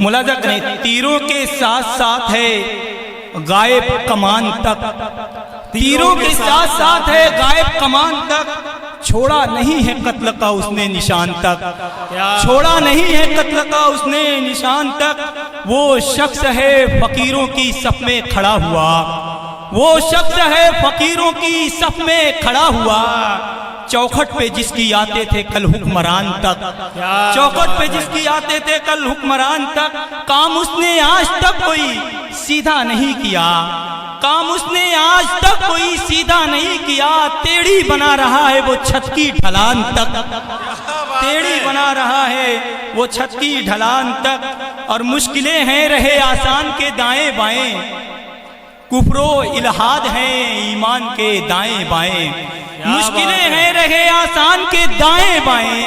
मुलाजा करें, तीरों के साथ साथ है गायब कमान तक, तीरों के साथ साथ है गायब कमान तक, छोड़ा नहीं है कत्ल का उसने निशान तक, छोड़ा नहीं है कत्ल का उसने निशान तक। वो शख्स है फकीरों की सफ में खड़ा हुआ, वो शख्स है फकीरों की सफ में खड़ा हुआ। चौखट पे जिसकी आते थे कल हुक्मरान तक, चौखट पे जिसकी आते थे कल हुक्मरान तक, काम उसने आज तक कोई सीधा नहीं किया, काम उसने आज तक कोई सीधा नहीं किया। टेढ़ी बना रहा है वो छत की ढलान तक, टेढ़ी बना रहा है वो छत की ढलान तक। और मुश्किलें हैं रहे आसान के दाएं बाएं, कुफरो इल्हाद हैं ईमान के दाएं बाएं। मुश्किलें हैं रहे आसान के दाएं बाएं,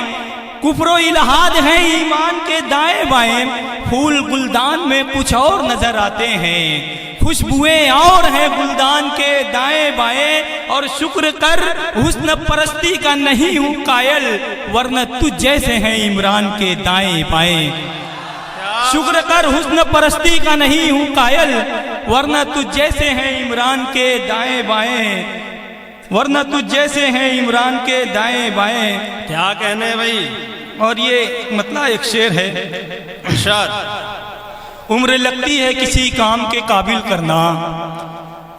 कुफरो इल्हाद हैं ईमान के दाएं बाएं। फूल गुलदान में कुछ और नजर आते हैं, खुशबुएं और हैं गुलदान के दाएं बाएं। और शुक्र कर हुस्न परस्ती का नहीं हूँ कायल, वरना तुझ जैसे हैं इमरान के दाएं बाएं। शुक्र कर हुस्न परस्ती का नहीं हूँ कायल, वरना तुझ जैसे हैं इमरान के दाएं बाएं, वरना तुझ जैसे हैं इमरान के दाएं बाएं। क्या कहने भाई। और ये मतलब एक शेर है, इरशाद। उम्र लगती है किसी काम के काबिल करना,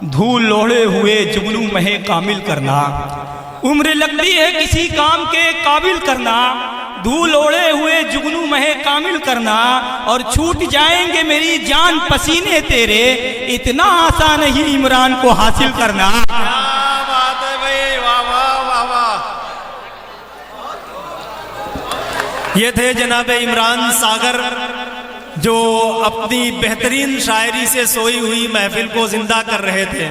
धूल लोढ़े हुए जुगनू महे कामिल करना। उम्र लगती है किसी काम के काबिल करना, धूल ओढ़े हुए जुगनू महे कामिल करना। और छूट जाएंगे मेरी जान पसीने तेरे, इतना आसान नहीं इमरान को हासिल करना। क्या बात है भाई, वाह वाह वाह वाह। ये थे जनाब इमरान सागर, जो अपनी बेहतरीन शायरी से सोई हुई महफिल को जिंदा कर रहे थे।